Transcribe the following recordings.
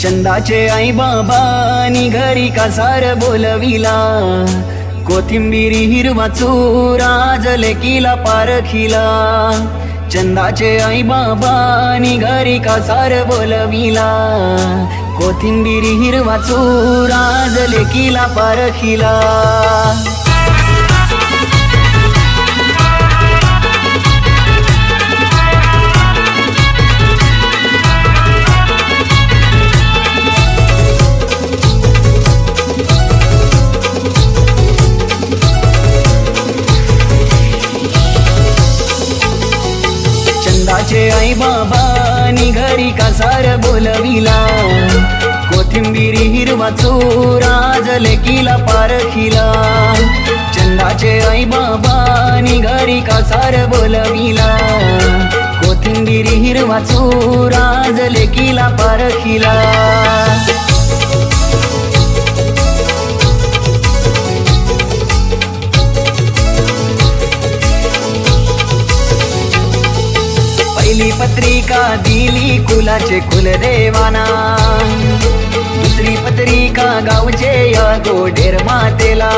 चंदाचे आई बाबानी घरी कासार बोलविला, कोथिंबिरी हिरवा चुरा लेकीला पारखिला. चंदाचे आई बाबानी घरी कासार बोलविला, कोथिंबिरी हिरवा चुरा लेकीला पारखिला. चंदाचे आई बाबानी घरी कासार बोलविला, कोथिंबिरी हिरवा चुरा लेकीला पारखिला. चंदाचे आई बाबानी घरी कासार बोलविला, कोथिंबिरी हिरवा चुरा लेकीला पारखिला. पहिली पत्रिका दिली कुलाचे कुलदेवाना, दुसरी पत्रिका गावचे या गोडेर मातेला.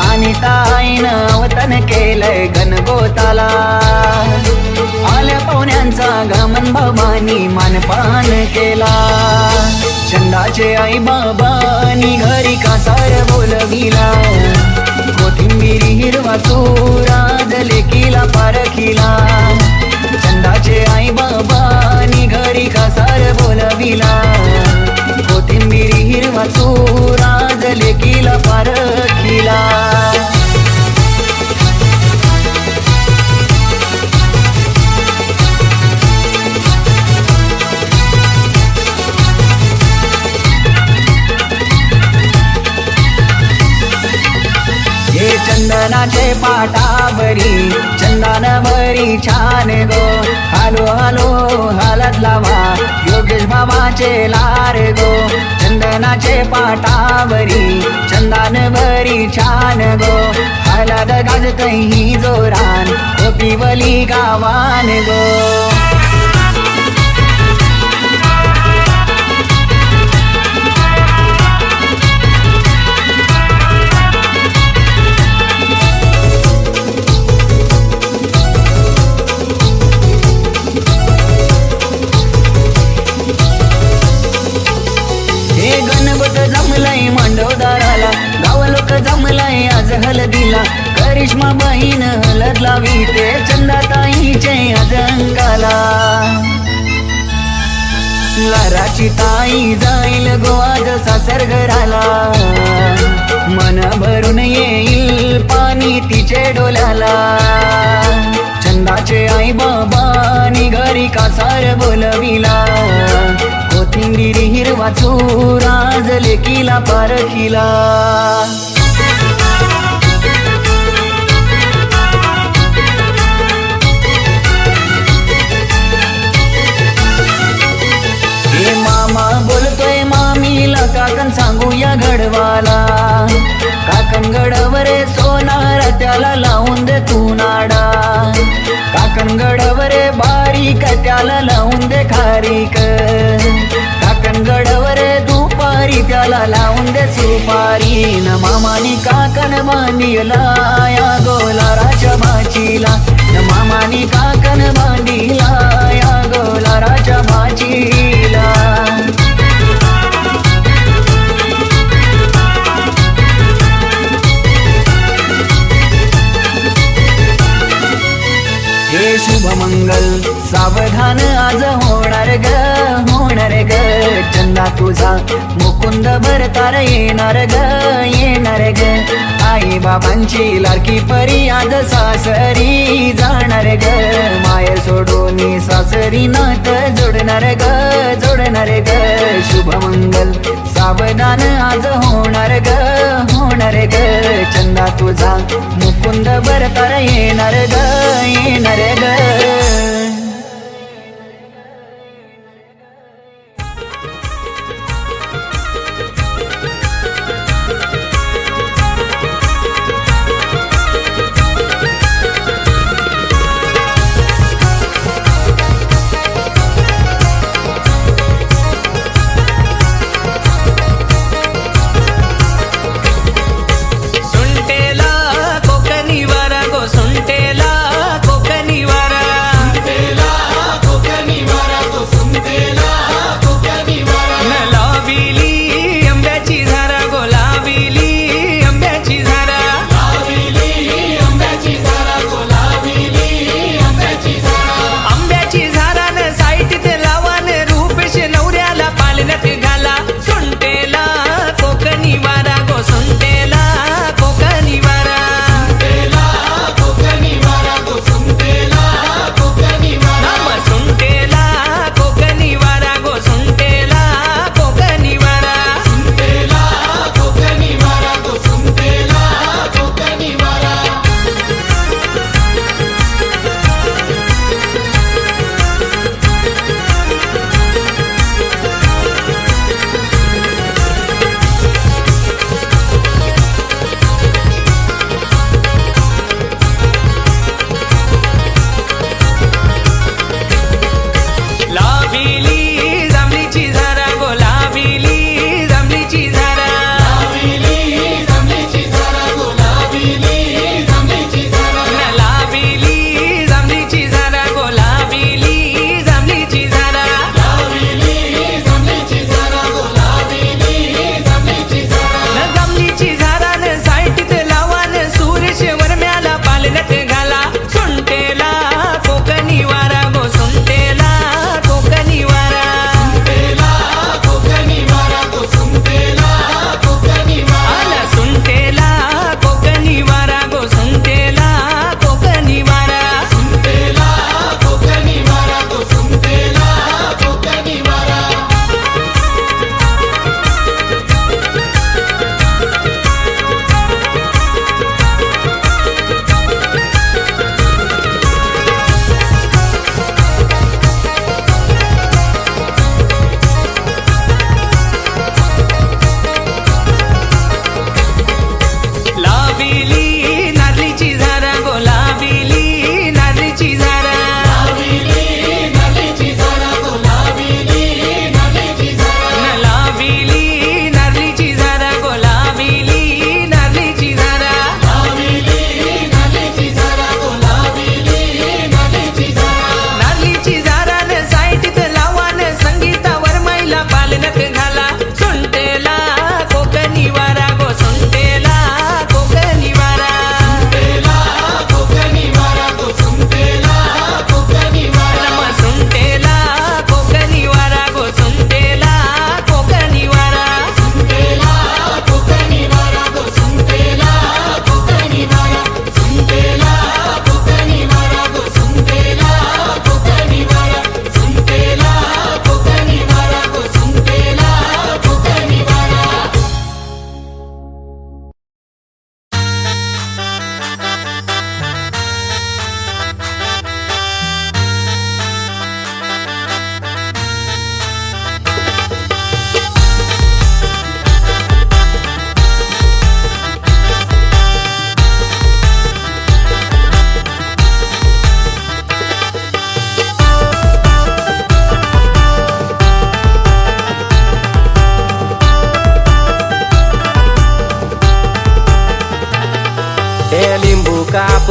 आणि ताईनं वतन केलंय गणगोताला, आल्या पाहुण्यांचा गमन बाबांनी मानपान केला. चंदाचे आई बाबांनी घरी कासार बोलविला, कोथिंबिरी हिरवा चुरा लेकीला पारखिला. चंदाचे आई बाबानी घरी कासार बोलविला, कोथिंबिरी हिरवा चुरा लेकीला पारखिला. हे चंदनाचे पाटावरी चंदन भरी छान गो, हालो हालो हालत लावा योगेश बाबाचे लार गो. चंदनाचे पाटावरी चंदन भरी छान गो, हालत गाजतही जोरान कोपिवली गावान गो. जमलय मांडवदाराला, गाव लोक जमलय आज हळदीला. करिश्मा बहीण हळद लावी ते चंदाताईचे आज अंगाला. लाराची ताई जाईल गो आज सासर घराला, मन भरून येईल पाणी तिचे डोल्याला. चंदाचे आई बाबानी घरी कासार बोलविला, कोथिंबिरी हिरवा चुरा लेकीला पारखिला. हे मामा बोलतोय मामीला, काकन सांगूया घडवाला. काकन गडवरे सोनार त्याला लावून दे तू नाडा, काकन गडवरे बारीक त्याला लावून दे खारीक. काकन गडवरे दुपारी त्याला लावून दे सुपारी. न मामानी काकन बांधिला या गोलाराच्या भाचीला, न मामानी काकन बांधिला या गोलाराच्या भाचीला. हे शुभमंगल सावधान आज होणार ग, होणार ग. चंदा तुझा मुकुंद भरतार येणार ग, येणार ग. आई बाबांची लाडकी परी आज सासरी जाणार ग, माय सोडून सासरी नात जोडणार ग, जोडणार ग. शुभमंगल सावधान आज होणार ग, होणार ग. चंदा तुझा मुकुंद भरतार येणार ग, येणार ग.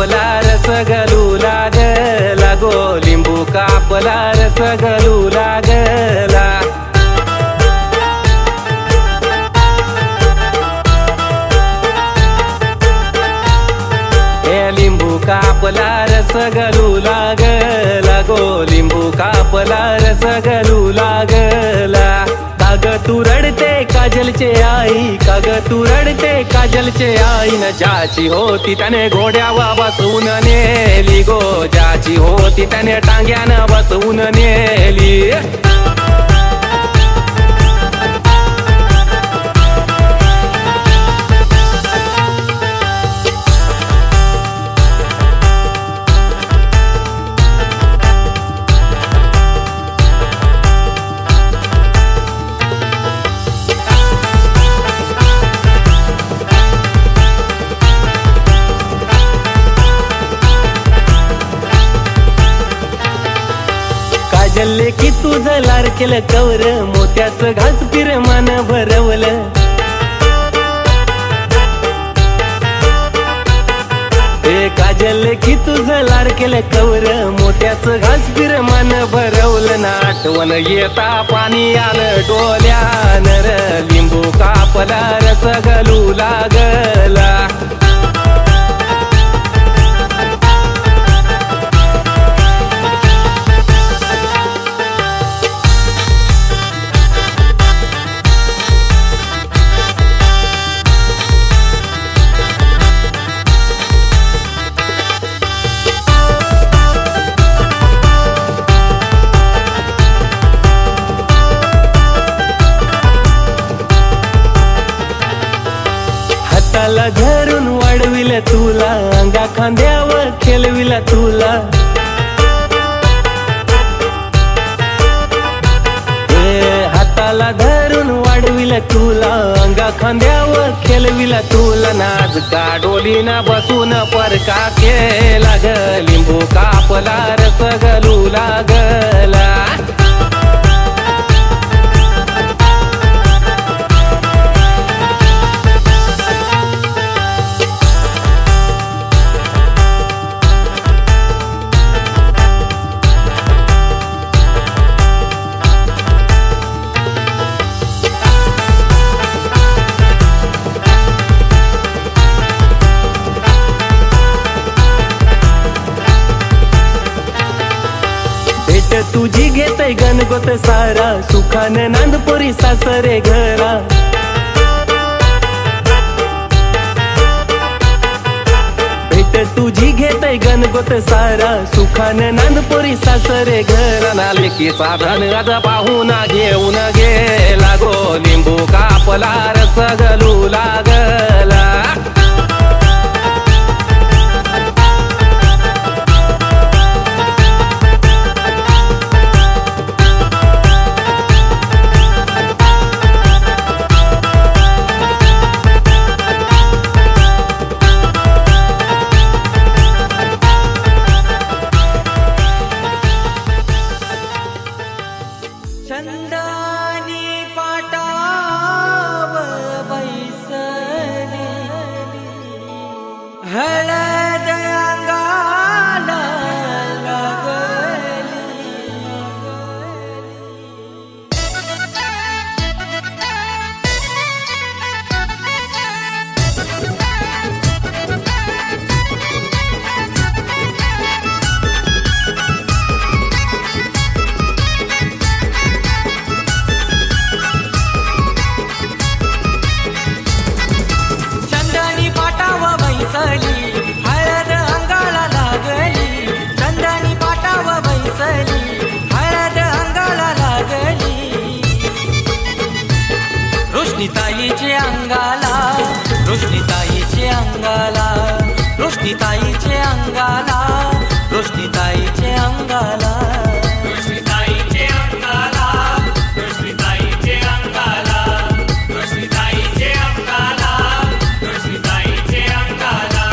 कापला रस गलू लागला गो, लिंबू कापला रस गलू लागला. लिंबू कापला रस गलू लागला गो, लिंबू कापला रस गलू लागला. काग तू रडते काजलचे आई, काग तू रडते काजलचे आई, न ज्याची होती त्याने घोड्यावर बसवून नेली गो, ज्याची होती त्याने टांग्यानं बसवून नेली. काजले की तुझं लाडकेलं कवर, मोत्याचं घास फिरमान भरवलं. काजल की तुझं लाडकेलं कवर, मोत्याचं घास फिरमान भरवलं. ना आठवण येता पाणी आलं डोल्यानं र, लिंबू कापला रस गलू लागला. हाताला धरून वाढविल तुला, अंगा खांद्यावर खेळविला तुला. हाताला धरून वाढविल तुला, अंगा खांद्यावर खेळविला तुला. नाच का डोलीना बसून परका केला ग, लिंबू कापला रस गलू लागला. तुझी घेतय गणगोत सारा, सुखाने नांदपोरी सासरे घरा. भेट तुझी घेतय गणगोत सारा, सुखाने नांदपोरी सासरे घरा. नाले की साधन आज पाहून घेऊन गेला गो, लिंबू कापला रस गलू लागला. चंदानी पाटाव बैसली, हळद अंगाला लागली. चंदानी पाटाव बैसली, हळद अंगाला लागली. चंदानी पाटाव बैसली, हळद अंगाला लागली. रोशनीताईचे अंगाला, रोशनीताईचे अंगाला, रोशनीताईचे अंगाला, रोशनीताईचे अंगाला. रोशनीताईचे अंगाला, रोशनीताईचे अंगाला, रोशनीताईचे अंगाला, रोशनीताईचे अंगाला.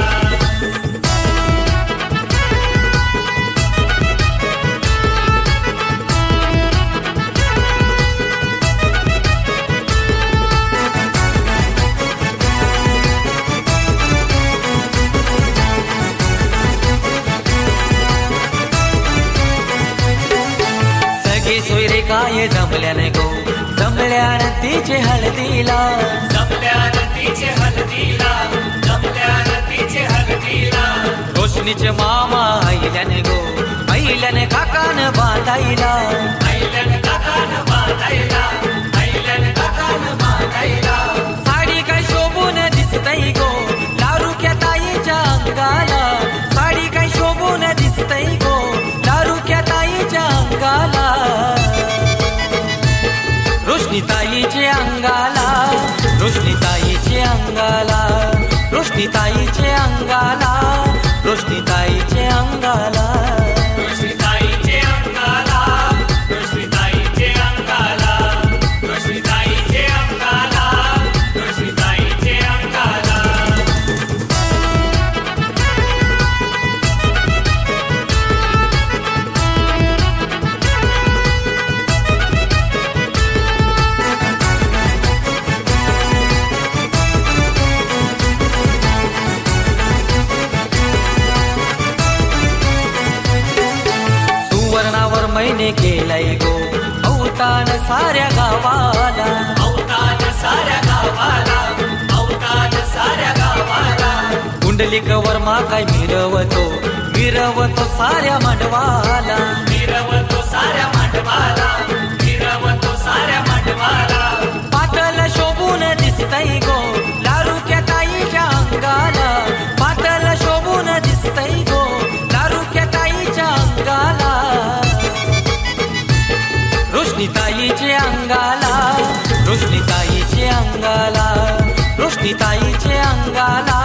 हे जमल्याने गो जमल्यान तिचे हळदीला रोशनीचे मामा आईल्याने गो आईल्याने काकान बांधायला साडी काय शोभून दिसतई गो लारुक्या ताईच्या अंगाला साडी काय शोभून दिसतई गो लारुक्या ताईच्या अंगाला रोशनी ताईचे अंगाला रोशनी ताईचे अंगाला रोशनी ताईचे अंगाला रोशनी ताईचे अंगाला सुवर्णावर मैने केलाय गो अवतान साऱ्या गावाला कुंडलिक वर्मा काय मिरवतो साऱ्या मांडवाला पातळ शोभून दिसतई गो लारुक्या ताईच्या अंगाला पातळ शोभून दिसतई गो लारुक्या ताईच्या अंगाला रोशनी ताईचे अंगाला रोशनी ताईचे अंगाला रोशनी ताईचे अंगाला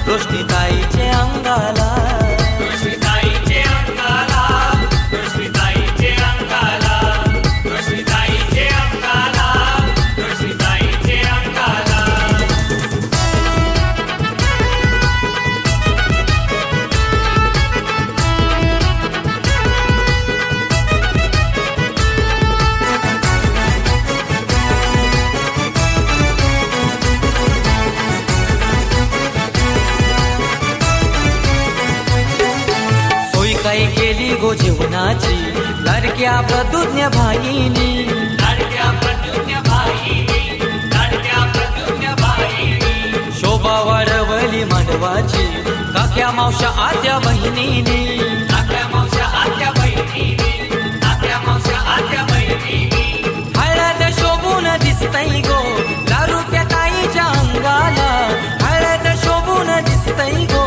रोशनी ताईचे अंगाला काही केली गो जीवनाची लाडक्या प्रदुज्ञ भाईनी शोभा वाढवली मांडवाची काक्या मावशा आत्या बहिणीनी हळद शोभून दिसतई गो लारुक्या ताईच्या अंगाला हळद शोभून दिसतई गो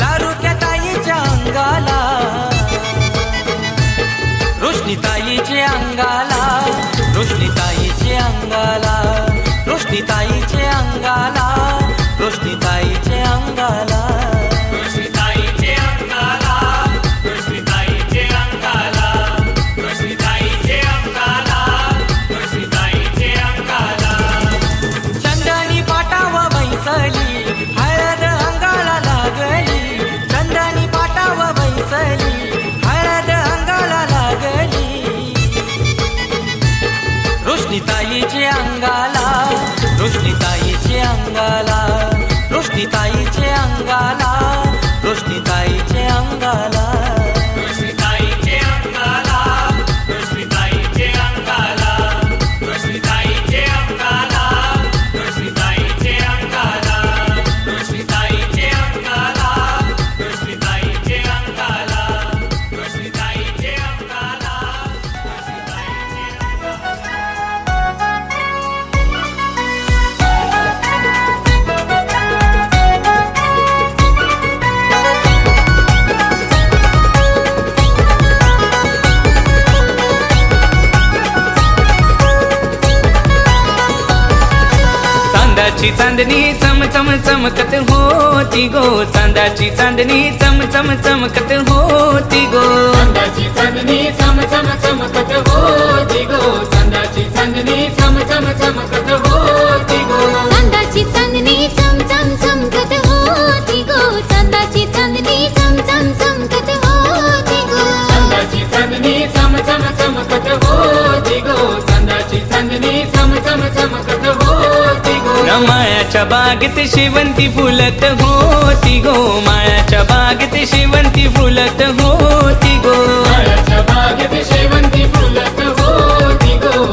लारुक्या ताईच्या अंगाला रोशनी ताईचे अंगाला रोशनी ताईचे अंगाला रोशनी ताईचे अंगाला रोशनी ताईचे अंगाला चंदनी पाटाव बैसली हळद अंगाला लागली चंदनी पाटाव बैसली हळद अंगाला लागली रोशनी ताईचे अंगाला रोशनी ताईचे अंगाला रोशनी ताईचे अंगाला रोशनी ताईचे अंगाला चांदाची चांदणी चम चम चमकत होती गो चांदाची चांदणी चम चम चमकत होती गो चांदाची चांदणी चम चम चमकत होती गो चांदाची चांदणी चम चम चमकत होती गो चांदाची चांदणी चम चम चमकत होती गो चांदाची चांदणी चम चम चमकत होती गो चांदाची चांदणी चम चम चमकत होती गो चांदाची चांदणी चम चम चमकत होती गो मायाच्या बागेत शेवंती फुलत होती गो मायाच्या बागेत शेवंती फुलत होती गो मायाच्या बागेत शेवंती फुलत होती गो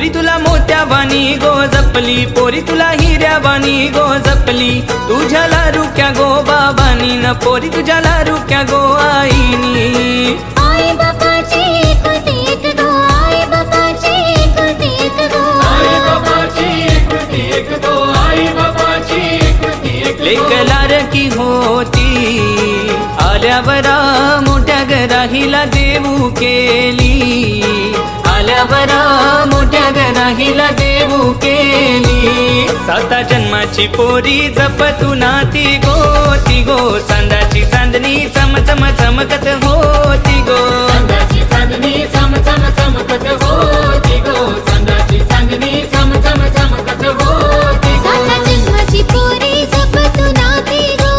पोरी तुला मोत्यावानी गो जपली, पोरी तुला हिऱ्यावानी गो जपली. तुझ्या लारुक्या गो बाबानी न पोरी तुझ्या लारुक्या गो आईनी. आई बापाची एकुलती एक गो, आई बापाची एकुलती एक गो. आई बाबाची एकुलती एक गो, आई बाबाची एकुलती एक गो. लेक लारकी होती आल्यावरा मोठ्या घरा हिला देऊ केली, आल्यावरा मोठ्या घरा हिला देऊ केली. 7 जन्माची पोरी जपतू नाती गो, ती गो चांदाची चांदणी चम चम चमकत होती गो. चांदाची चांदणी चम चम चमकत होती गो, चांदाची चांदणी चम चम चमकत होती गो. 7 जन्माची पोरी जपतू नाती गो,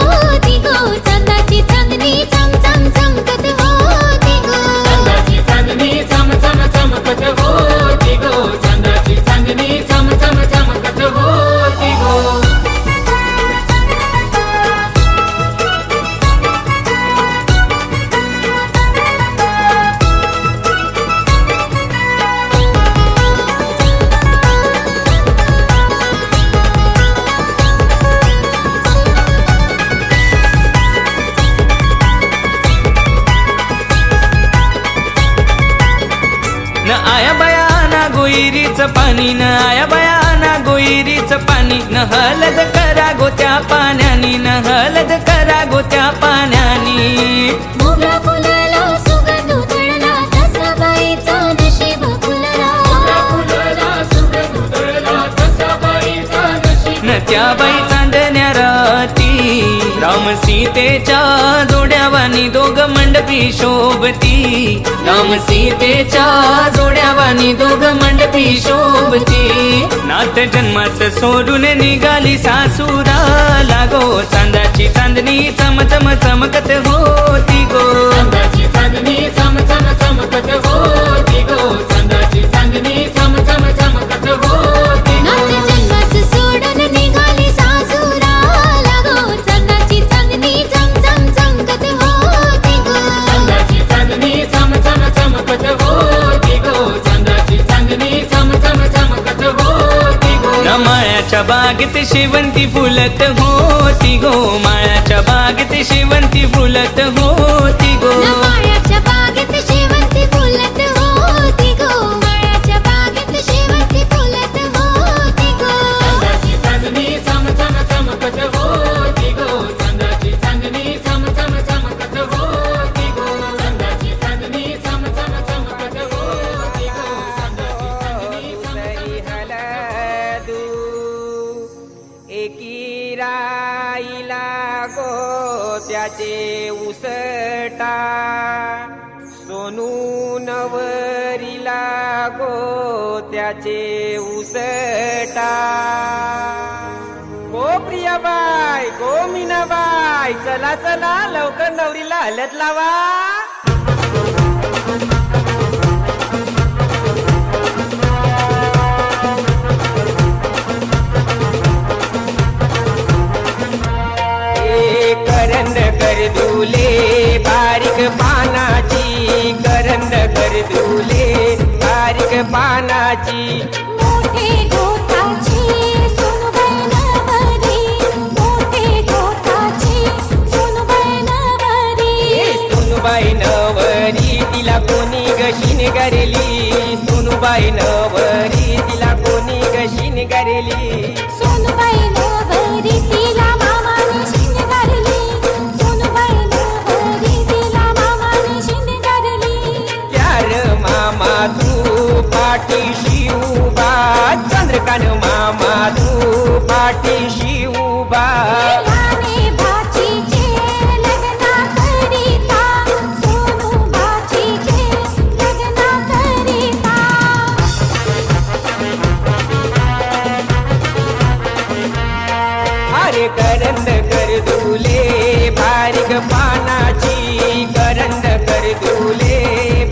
ती गो चांदाची चांदणी चम चम चमकत होती गो. चांदाची चांदणी चम चम चमकत होती गो, चांदाची चांदणी चम चम चमकत होती गो. न आया बया ना गोईरीच पाणी, न आया बया ना गोईरीच पाणी. न हलद करा गोत्या पाण्यानी, न हलद करा गोत्या पाण्यानी. मोगरा फुलला सुगंध उधळला, तसा बाईचा नशीब फुलला. फुलला सुगंध उधळला, तसा बाईचा नशीब. न त्या बाई चांदण्या राती राम सीतेच्या जोड्यावानी दोघ मंडपी शोभती. राम सीतेच्या जोड्यावानी दोघ मंडपी शोभती. नाथ जन्माचं सोडून निघाली सासुरा लागो, चांदाची चांदणी चम चम चमकत होती गो. चांदाची चांदणी चम चम चमकत होती गो, चांदाची चांदणी चम चम चमकत होती गो. नाथ जन्माचं सोडून निघाली सासुरा लागो, चांदाची चांदणी चम चम चमकत होती गो. चांदाची चांदणी चम चम चमकत होती गो, चांदाची चांदणी चम चम चमकत होती गो. न मायाच्या बागेत शेवंती फुलत होती गो, मायाच्या बागेत शेवंती फुलत होती गो. न माळ्याच्या बागेत शेवंती फुलत होती गो, माळ्याच्या बागेत शेवंती फुलत होती गो. चांदाची चांदणी चम चम चमकत होती गो, चांदाची चांदणी चम चम चमकत होती गो. चांदाची चांदणी चम चम चमकत होती गो, चांदाची चांदणी चम हलदू एकी राईला गो त्याचे उसटा, सोनू नवरीला गो त्याचे उसटा. गो प्रियाबाई गो मीनाबाई चला चला लवकर नवरीला हलत लावा. करंद कर दुले बारीक पानाची, करंद कर दुले बारीक पानाची. मोठे गोठाची सोनूबाई नवरी, मोठे गोठाची सोनूबाई नवरी. सोनूबाई नवरी तिला कोणी गशीन गरेली, सोनूबाई नवरी तिला कोणी गशीन गरेली. सोनूबाई नवरी तिला मामाने शिंगारली, सोनूबाई नवरी तिला मामाने शिंगारली. त्यार मामा तू पाठीशी उभा, चंद्रकांत मामा तू पाठीशी उभा. लहाने भाचीचे लग्न करिता, सोनू भाचीचे लग्न करिता. अरे करंद कर दुले बारीक पानाची, करंद कर दुले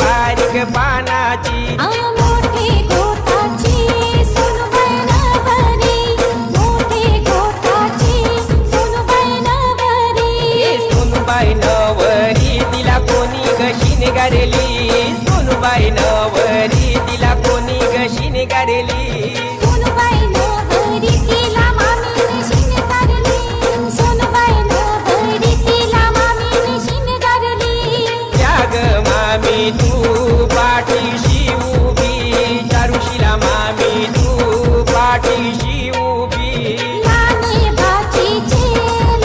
बारीक पानाची. मोठे गोठाची सोनूबाई नवरी, मोठे गोठाची सोनूबाई नवरी. सोनूबाई नवरी तिला कोणी गशीन गरेली, सोनूबाई नवरी तिला कोणी गशीन गरेली. शिणगारली सोनूबाईनं घरी केला मामीने शिणगारली सोनूबाईनं घरी केला मामीने शिणगारली त्याग मामी तू पाठीशी उभी चारुशीला मामी तू पाठीशी उभी नानी बाचीचे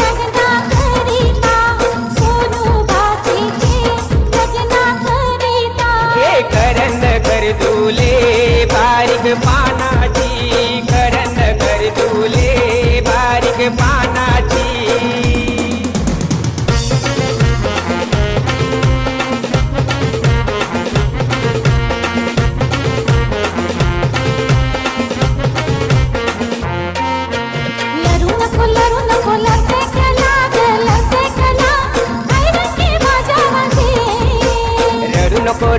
लग्न करिता सोनूबाचीचे लग्न करिता हे करंद कर तुले बारीक पानाची करंद कर तुले बारीक पानाची लरू नको लढते कला लढते कला ऐरंगी माझ्या माझे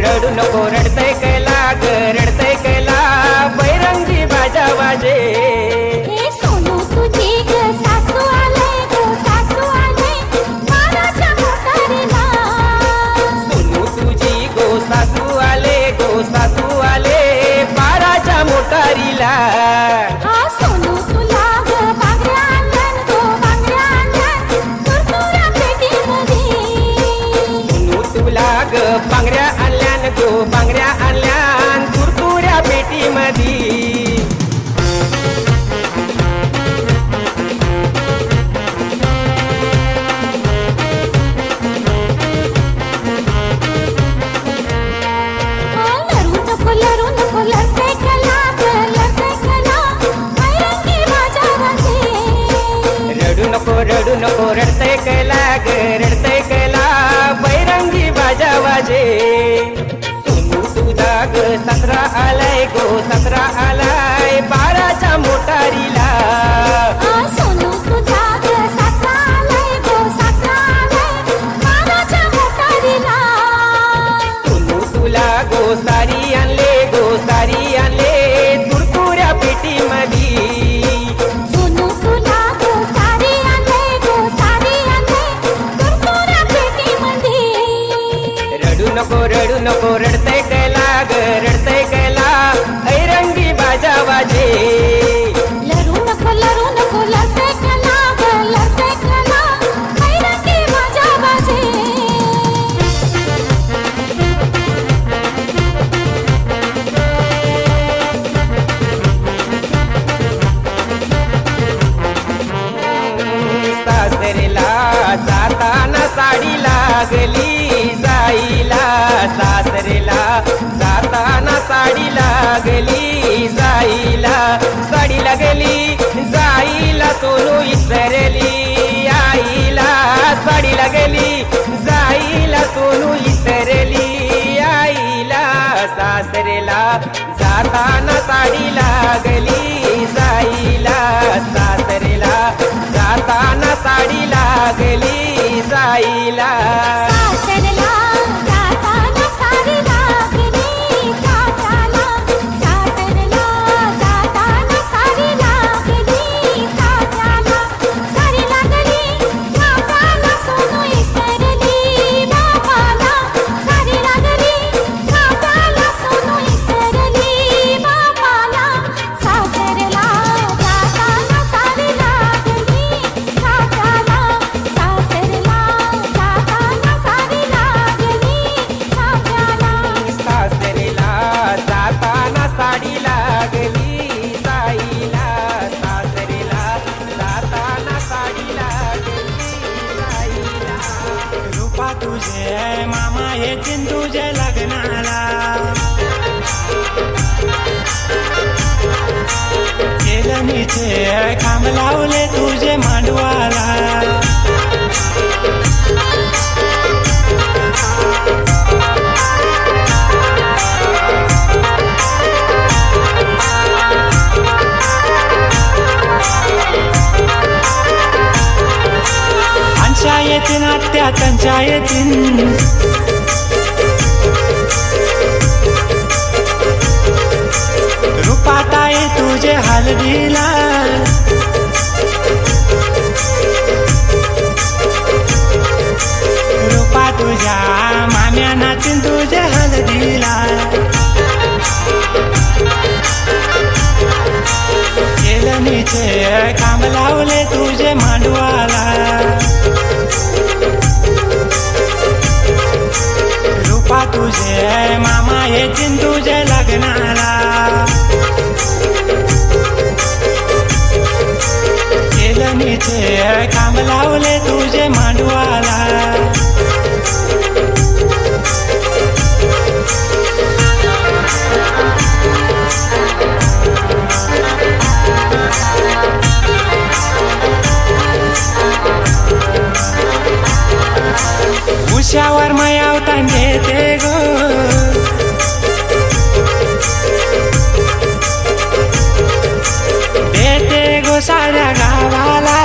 रडू नको रडतय कैला ग रडतय कैला बैरंगी बाजा वाजे हे सोनू तुझी ग सासू आले ग सासू आले मानाच्या मोटारीला सोनू तुझी गो सासू आले पाराच्या मोटारीला हा सोनू तुला ग बांगड्या आणल्यान गो बांगड्या आणल्यान तुरतुऱ्या पेटीमध्ये सोनू तुला ग बांगड्या आणल्यान गो बांगड्या आणल्यान तुरतुऱ्या पेटीमधी लरू नको लढते कला ग लढते कला ऐरंगी माझ्या माझे रडू नको रडतय कैला ग रडतय कैला बैरंगी बाजा वाजे सोनू तुझा ग ससरा आलाय गो ससरा आलाय बाराच्या मोटारीला सोनू तुझा ग सासरा आलाय गो सासरा आलाय मानाच्या मोटारीला सोनू तुला गो सारी आणले तुरतुऱ्या पेटीमधी सोनू तुला गो साडी आणले गो साडी आणले तुरतुऱ्या पेटीमध्ये रडू नको रडतय कैला ग रडतय कैला ऐरंगी बाजा वाजे लरू नको लढते कला ग लढते कला ऐरंगी माझ्या बाजे सासरेला जाताना साडी लागली जाईला सासरेला जाताना साडी लागली जाईला साडी लागली जाईला सोनू इसरली आईला साडी लागली जाईला सोनू इसरली आईला सासरेला जाताना साडी लागली जाईला सासरेला जाताना साडी लागली जाईला सासरला जाताना साडी लागली सासरला जाताना साडी लागली सासरला साडी लागली सासरला सोनू इसरली बाबाला साडी लागली सासरला सोनू इसरली बाबाला सासरला जाताना साडी लागली सासरला सासरला जाताना साडी लागली सासरला सासरेला जाताना साडी लागली जाईला सासरेला जाताना साडी लागली जाईला रूपा तुझे मामा येतील तुझे लग्नाला केलनीचे काम लावले तुझे मांडवाला आमच्या येतील आत्या त्यांच्या येतील रूपाताई तुझे हलदीला रूपा तुझ्या माम्या नाचीन तुझे हलदीला तुझे मामा येतील तुझे लग्नाला केलनीचे काम लावले तुझे मांडवाला उशावर मायावता नेते गो देते गो साऱ्या गावाला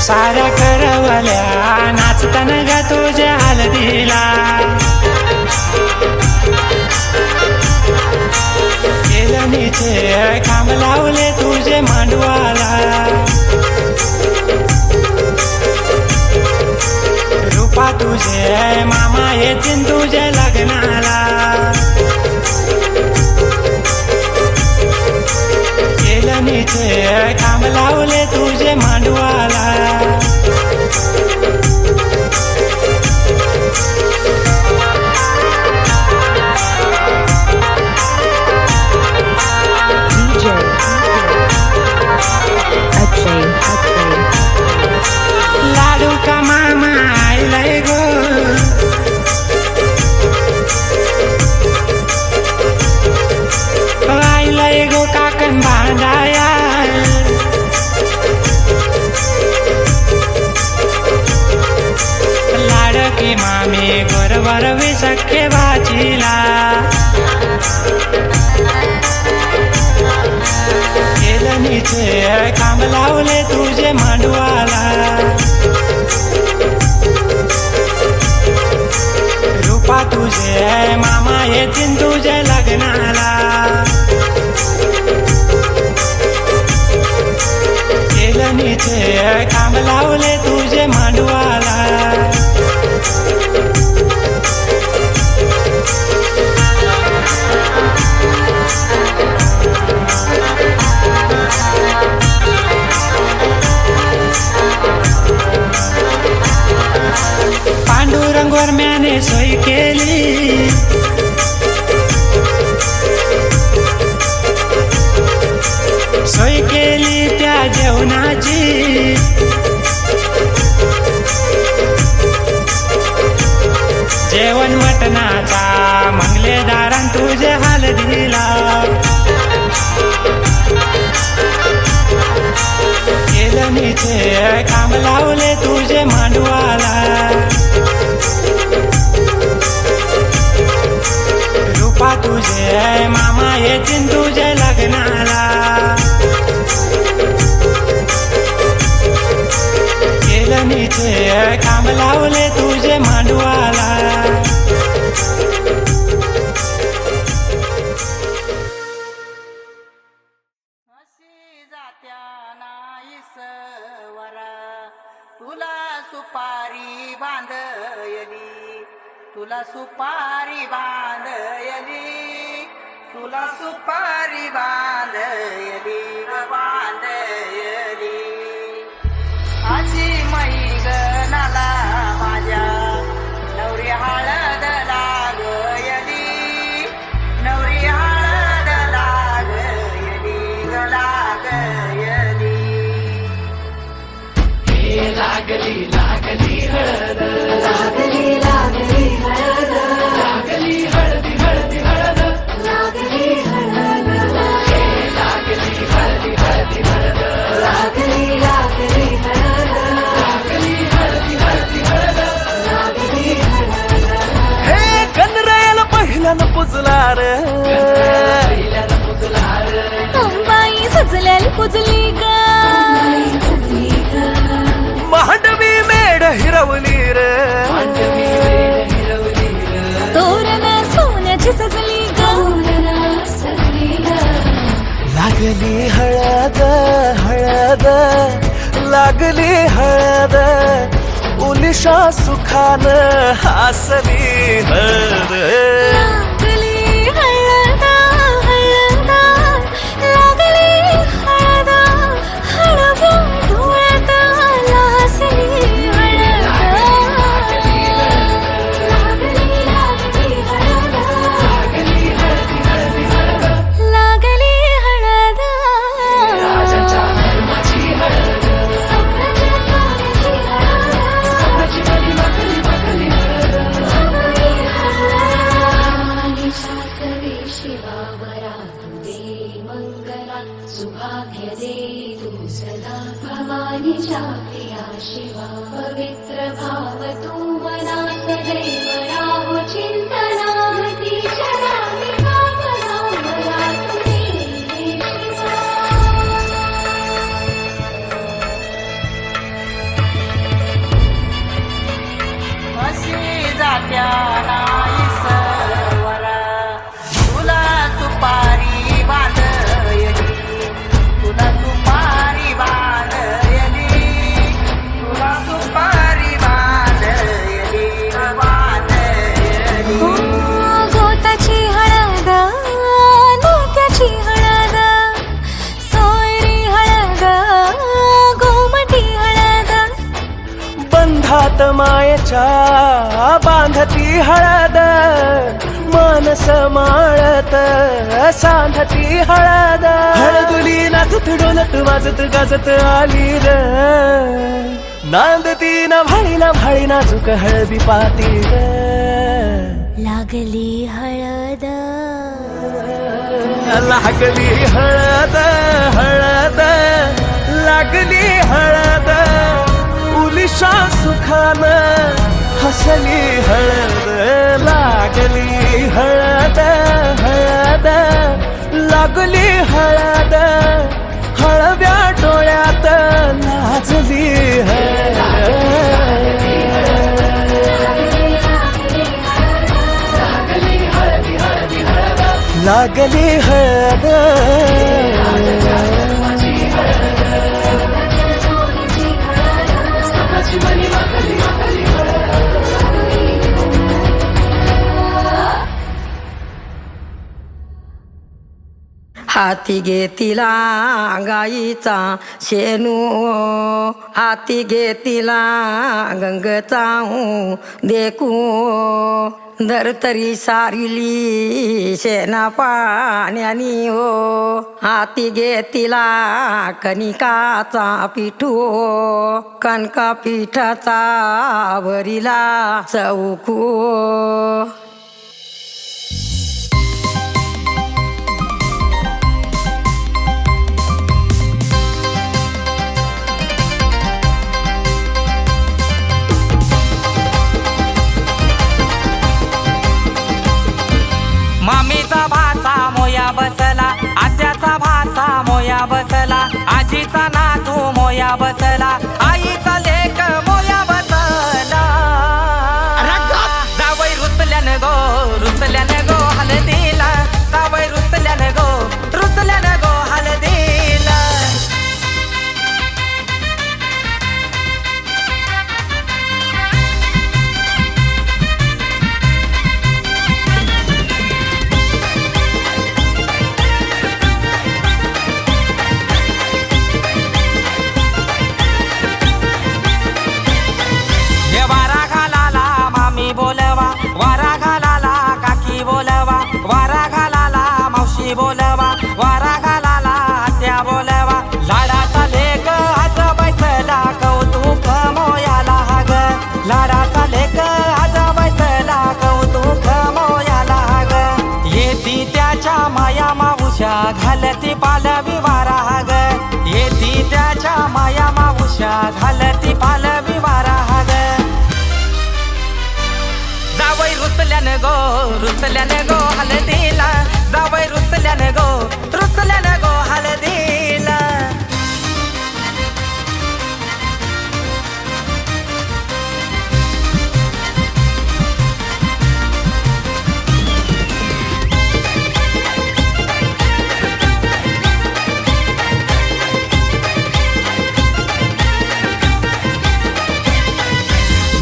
साऱ्या करवल्या नाचताना गा तुझ्या हलदीला केलनीचे काम लावले तुझे मांडवाला रूपा तुझे मामा येतील तुझे लग्नाला केलनीचे काम लावले तुझे मांडवाला लाडू का मामा आइलाय गो आइलाय गो काकन भांडाया लाडकी मामी गोरवर विसखे भाजीला केलनीचे काम लावले तुझे मांडवाला रूपा तुझे मामा येतील तुझे लग्नाला केलनीचे काम लावले तुझे मांडवाला पांडुरंगवर म्याने सोय केली सोय केली त्या जेवणाची जेवण मटणाचा मंगलेदारान तुझे हलदीला केलनीचे काम लावले तुझे मांडवाला रूपा तुझे मामा येतील तुझे लग्नाला केलनीचे काम लावले तुझे मांडवाला अशी जात्या नाईस वरा तुला सुपारी बांधयली तुला सुपारी बांधयली तुला सुपारी बांधयली ग बांधयली अशी मैगनाला माझ्या नवरी हळद लागयली नवरी हळद लागयली ग लागयली लागली लागली हळद लागली लागली हळद लागली हळदी हळदी हळद लागली हळद लागली हळदी हळदी हळद लागली लागली हळद लागली हळदी हळदी हळद लागली हळद हे गणरायाला पहिल्यानं पुजला रे पहिल्यानं पुजलार अंबाई सजल्याल पुजली ग सजली ग मांडवी मेढ हिरवली रे पांढरी वेल हिरवली र तोरण सोन्याची सजली ग सजली ग लागली हळद हळद लागली हळद उलिशा सुखान हासली हळद लागली हळद हळद लागली हळद हळद डोळ्यात लाजली माझीच्या प्रिया शिवा पवित्र भाव तू मनात दैव राहो चिंतनामती शरावी कामना मला तुझी शिवा म्हशी जात्या नाही सरोवर तुला सुपारी बांधयली तुला सुपारी बांधयली तुला सुपारी बांधयली बांधयली गोताची हळद नात्याची हळद सोयरी हळद गोमटी हळद बंधात मायेच्या बांधती हळद मानस माळत सांधती हळद हळदुली नाचत डोलत वाजत गाजत आली र नांदती ना भाळी नाजूक हळदी पाती र लागली हळद लागली हळद हळद लागली हळद उलिशा सुखान हसली हळद लागली हळद हळद लागली हळद हळव्या डोळ्यात लाजली लागली हळद हाती घेतिला गाईचा शेणू हाती घेतिला गंगचा देखू धरतरी सारिली शेणा पाण्यानी हो हाती घेतिला कणिकाचा पिठू कणका पिठाचा वरिला चौकू मामीचा भाचा मोया बसला आत्याचा भाचा मोया बसला आजीचा नातू मोया बसला आईचा लेक मोया बसला जावई रुसल्यान गो हलदीला जावई रुसल्यान गो हलदीला बोलवा वारा घालाला काकी बोलवा वारा घालाला मावशी बोलवा वारा घालाला आत्या बोलवा लाडाचा लेक आज बैसला कौतुक मोयाला ग लाडाचा लेक आज बैसला कौतुक मोयाला ग येती त्याच्या माया मावुषा घालती पालवी वारा ग येती त्याच्या माया मावुषा घालती पालवी वारा ग जावई रुसल्यान गो हलदीला जावई रुसल्यान गो हलदीला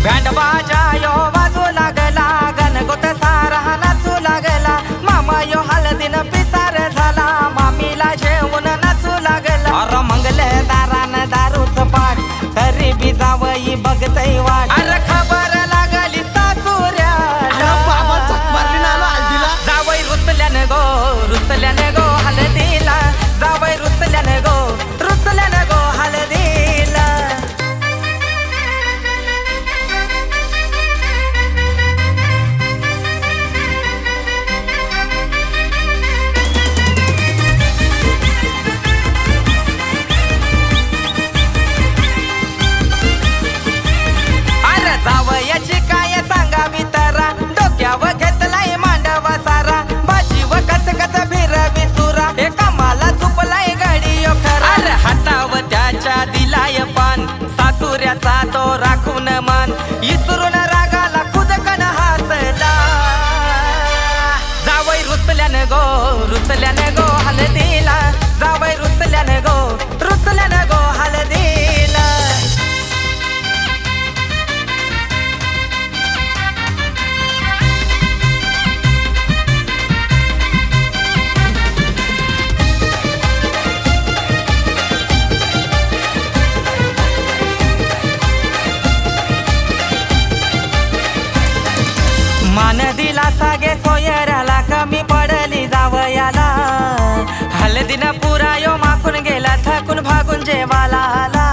बँड बाजा यो वाजू लागला गणगोत सारा नाचू लागला मामा यो हळदीन पिसार झाला मामीला जेवण नाचू लागला अर मंगल दारान दारूच पाठ तरी बी जावई बघतई वाट अरे खबर लागली सासूऱ्या जावई रुसल्यान गो हळदीला जावई रुसल्यान गो हळदीला जावई रुसल्यानं गो हळदीला मान दिला सागे सोयराला कमी पडली जावयाला हळदीनं पुरा यो माखून गेला थकून भागून जेवाला आला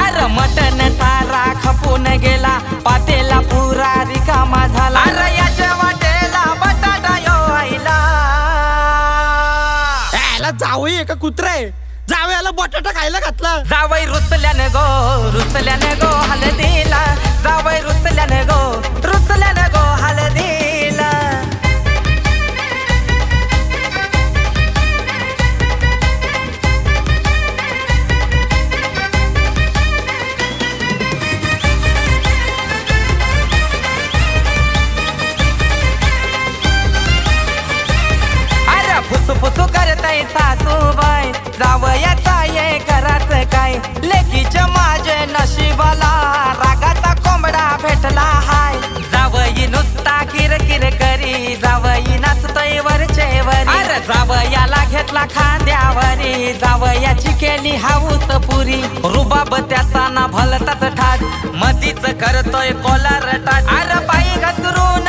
अरे मटन सारा खपून गेला पातेला पुरा रिकामा झाला अरे याच्या वाटेला बटाटा यो आईला याला जावई एका कुत्रे जावयाला बटाटा खायला घातला. जावई रुसल्यानं गो हळदीला जावई रुसल्यानं गो हळदीला अरे फुसफुसू करताय सासूबाई जावयाचा ये करायचं काय लेकीच्या माझे नशिबाला रागाचा कोंबडा भेटला हाय जावई नुसता किरकिर करी जावई नाचतोय वरचे वरी अरे जावयाला घेतला खांद्यावरी जावयाची केली हाऊस पुरी रुबाब त्याचा ना भलताच ठाट मधीच करतोय कोलार टाट अरे बाई घसरून